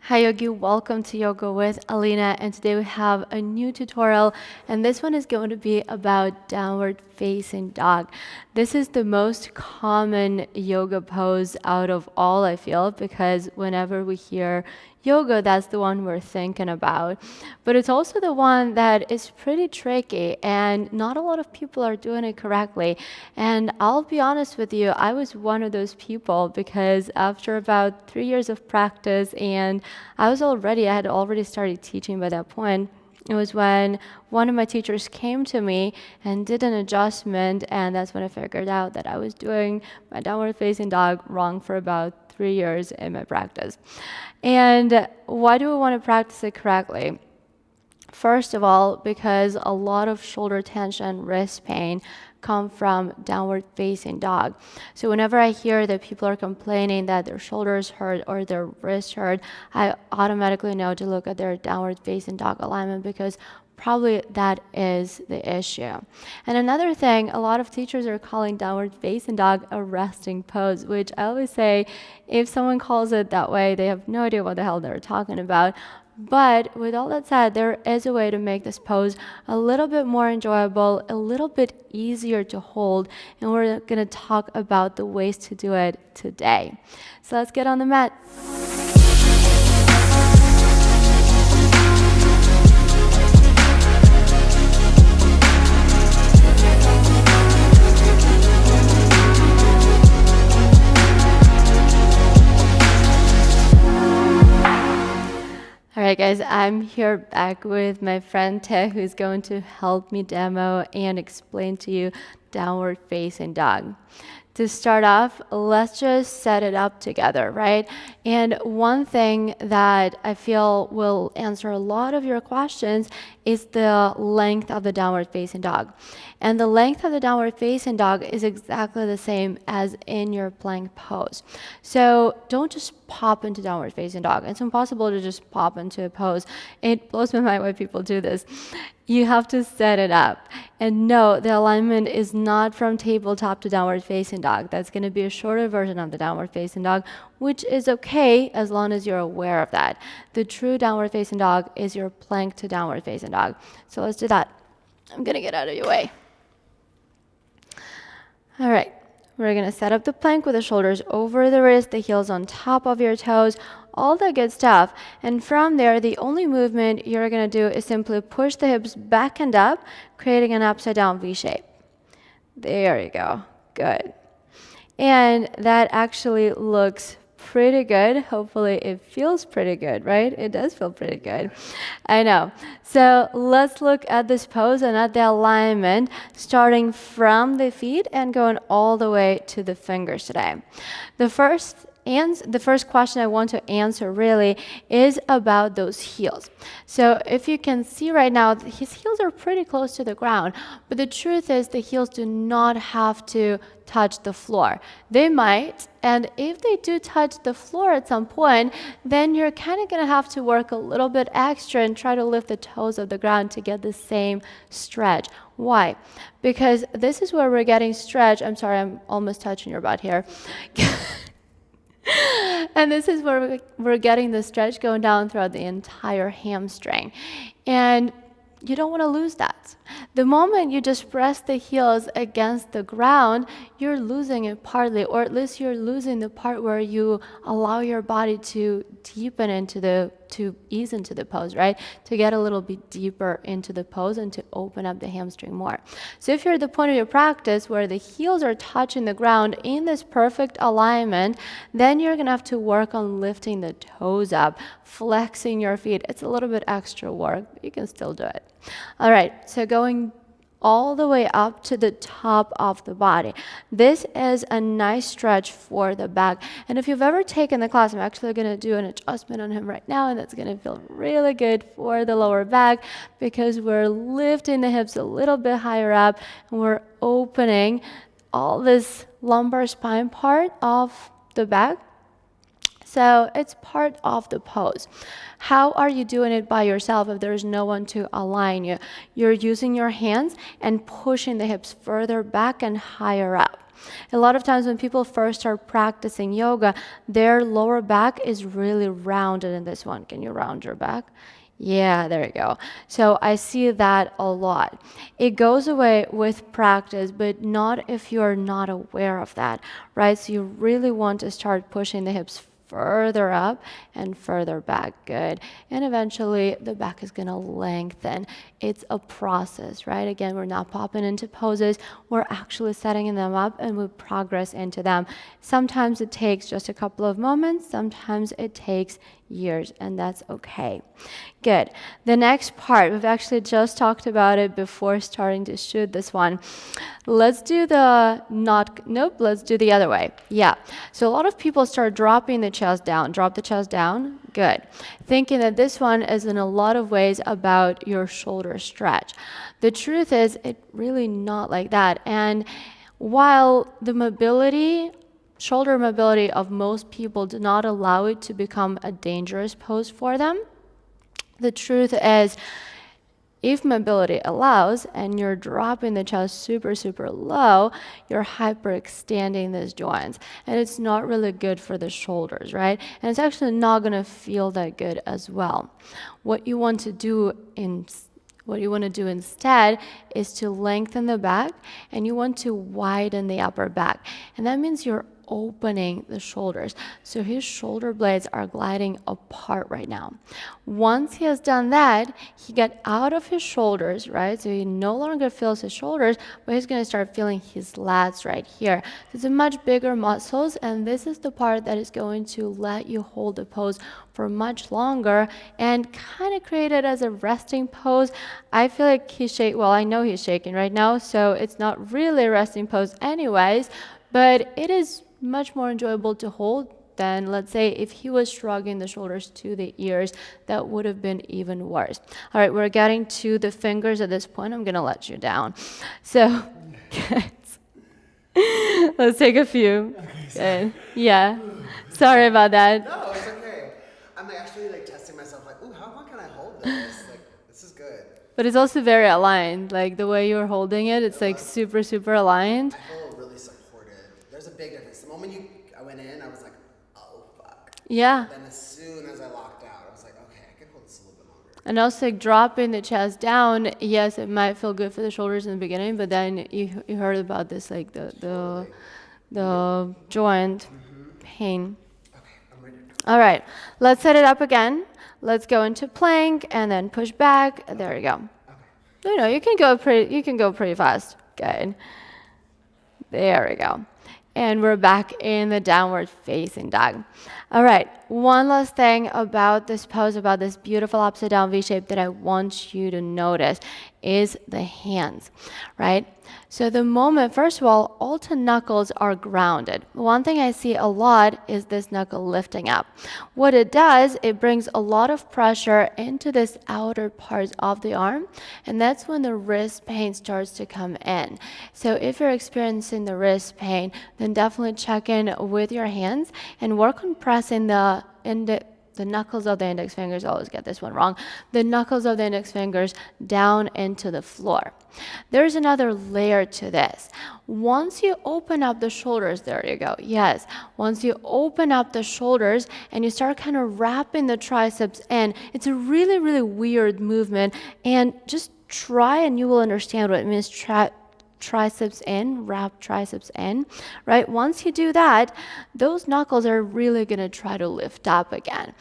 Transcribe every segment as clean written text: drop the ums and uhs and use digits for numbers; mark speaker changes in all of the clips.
Speaker 1: Hi Yogi, welcome to Yoga with Alina, and today we have a new tutorial, and this one is going to be about downward facing dog. This is the most common yoga pose out of all, I feel, because whenever we hear yoga, that's the one we're thinking about. But it's also the one that is pretty tricky, and not a lot of people are doing it correctly. And I'll be honest with you, I was one of those people because after about 3 years of practice, and I had already started teaching by that point. It was when one of my teachers came to me and did an adjustment, and that's when I figured out that I was doing my downward facing dog wrong for about 3 years in my practice. And why do we want to practice it correctly? First of all, because a lot of shoulder tension, wrist pain come from downward facing dog. So whenever I hear that people are complaining that their shoulders hurt or their wrists hurt, I automatically know to look at their downward facing dog alignment because probably that is the issue. And another thing, a lot of teachers are calling downward facing dog a resting pose, which I always say if someone calls it that way, they have no idea what the hell they're talking about. But with all that said, there is a way to make this pose a little bit more enjoyable, a little bit easier to hold, and we're going to talk about the ways to do it today. So let's get on the mat. All right, guys, I'm here back with my friend Te, who's going to help me demo and explain to you downward facing dog. To start off, let's just set it up together, right? And one thing that I feel will answer a lot of your questions is the length of the downward facing dog. And the length of the downward facing dog is exactly the same as in your plank pose. So don't just pop into downward facing dog. It's impossible to just pop into a pose. It blows my mind why people do this. You have to set it up. And no, the alignment is not from tabletop to downward facing dog. That's going to be a shorter version of the downward facing dog, which is okay as long as you're aware of that. The true downward facing dog is your plank to downward facing dog. So let's do that. I'm going to get out of your way. All right. We're going to set up the plank with the shoulders over the wrist, the heels on top of your toes, all that good stuff. And from there, the only movement you're going to do is simply push the hips back and up, creating an upside down V shape. There you go. Good. And that actually looks pretty good. Hopefully it feels pretty good, right? It does feel pretty good. I know. So let's look at this pose and at the alignment, starting from the feet and going all the way to the fingers today. The first question I want to answer really is about those heels. So if you can see right now, his heels are pretty close to the ground, but the truth is the heels do not have to touch the floor. They might, and if they do touch the floor at some point, then you're kind of going to have to work a little bit extra and try to lift the toes off the ground to get the same stretch. Why? Because this is where we're getting stretch. I'm sorry, I'm almost touching your butt here. And this is where we're getting the stretch going down throughout the entire hamstring. And you don't want to lose that. The moment you just press the heels against the ground, you're losing it partly, or at least you're losing the part where you allow your body to deepen to ease into the pose, right? To get a little bit deeper into the pose and to open up the hamstring more. So if you're at the point of your practice where the heels are touching the ground in this perfect alignment, then you're gonna have to work on lifting the toes up, flexing your feet. It's a little bit extra work, but you can still do it. All right, so going all the way up to the top of the body. This is a nice stretch for the back. And if you've ever taken the class, I'm actually going to do an adjustment on him right now, and that's going to feel really good for the lower back because we're lifting the hips a little bit higher up, and we're opening all this lumbar spine part of the back. So it's part of the pose. How are you doing it by yourself if there's no one to align you? You're using your hands and pushing the hips further back and higher up. A lot of times when people first start practicing yoga, their lower back is really rounded in this one. Can you round your back? Yeah, there you go. So I see that a lot. It goes away with practice, but not if you're not aware of that, right? So you really want to start pushing the hips further up and further back. Good. And eventually the back is going to lengthen. It's a process, right? Again, we're not popping into poses. We're actually setting them up and we progress into them. Sometimes it takes just a couple of moments. Sometimes it takes years, and that's okay. Good. The next part, we've actually just talked about it before starting to shoot this one. Let's do the let's do the other way. Yeah. So a lot of people start dropping the chest down. Drop the chest down. Good. Thinking that this one is in a lot of ways about your shoulder stretch. The truth is, it's really not like that. And while the shoulder mobility of most people do not allow it to become a dangerous pose for them, the truth is, if mobility allows and you're dropping the chest super, super low, you're hyperextending these joints. And it's not really good for the shoulders, right? And it's actually not going to feel that good as well. What you want to do instead is to lengthen the back, and you want to widen the upper back. And that means you're opening the shoulders. So his shoulder blades are gliding apart right now. Once he has done that, he got out of his shoulders, right? So he no longer feels his shoulders, but he's going to start feeling his lats right here. So it's a much bigger muscles, and this is the part that is going to let you hold the pose for much longer and kind of create it as a resting pose. I feel like I know he's shaking right now, so it's not really a resting pose anyways, but it is much more enjoyable to hold than, let's say, if he was shrugging the shoulders to the ears. That would have been even worse. All right, we're getting to the fingers at this point. I'm going to let you down. So let's take a few. Okay, yeah. Sorry about that.
Speaker 2: No, it's okay. I'm actually testing myself, ooh, how long can I hold this? This is good.
Speaker 1: But it's also very aligned. Like the way you're holding it, it's super, super aligned.
Speaker 2: I feel really supported. There's a big difference. The moment I went in, I was like, oh, fuck.
Speaker 1: Yeah.
Speaker 2: But then as soon as I locked out, I was like, okay, I can hold this a little bit longer.
Speaker 1: And also dropping the chest down, yes, it might feel good for the shoulders in the beginning, but then you heard about this, the joint pain.
Speaker 2: Okay, I'm ready.
Speaker 1: All right, let's set it up again. Let's go into plank and then push back. There you go. Okay. No, you can go pretty fast. Good. There we go. And we're back in the downward facing dog. All right, one last thing about this pose, about this beautiful upside down V shape that I want you to notice is the hands, right? So the moment, first of all 10 knuckles are grounded. One thing I see a lot is this knuckle lifting up. What it does, it brings a lot of pressure into this outer parts of the arm, and that's when the wrist pain starts to come in. So if you're experiencing the wrist pain, then definitely check in with your hands and work on pressing the knuckles of the index fingers, I always get this one wrong, the knuckles of the index fingers down into the floor. There's another layer to this. Once you open up the shoulders, there you go, yes. Once you open up the shoulders and you start kind of wrapping the triceps in, it's a really, really weird movement, and just try and you will understand what it means. Triceps in, wrap triceps in, right? Once you do that, those knuckles are really going to try to lift up again.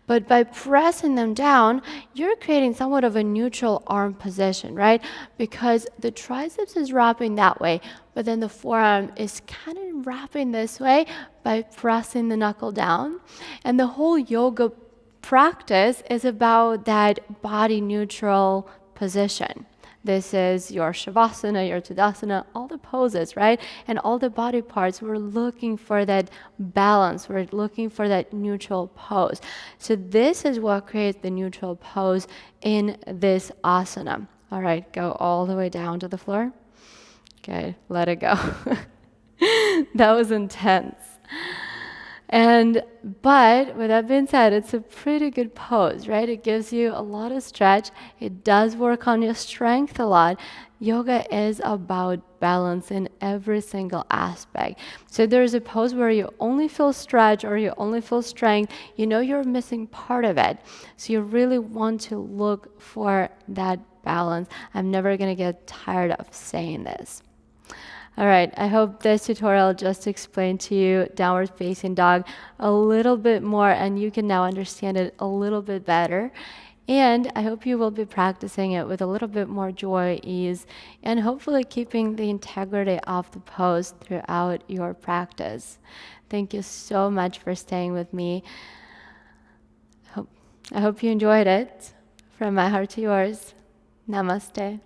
Speaker 1: But by pressing them down, you're creating somewhat of a neutral arm position, right? Because the triceps is wrapping that way, but then the forearm is kind of wrapping this way by pressing the knuckle down. And the whole yoga practice is about that body neutral position. This is your Shavasana, your Tadasana, all the poses, right? And all the body parts, we're looking for that balance. We're looking for that neutral pose. So this is what creates the neutral pose in this asana. All right, go all the way down to the floor. Okay, let it go. That was intense. But with that being said, it's a pretty good pose, right? It gives you a lot of stretch. It does work on your strength a lot. Yoga is about balance in every single aspect. So there's a pose where you only feel stretch or you only feel strength, you know you're missing part of it. So you really want to look for that balance. I'm never gonna get tired of saying this. All right, I hope this tutorial just explained to you downward facing dog a little bit more and you can now understand it a little bit better. And I hope you will be practicing it with a little bit more joy, ease, and hopefully keeping the integrity of the pose throughout your practice. Thank you so much for staying with me. I hope you enjoyed it. From my heart to yours, namaste.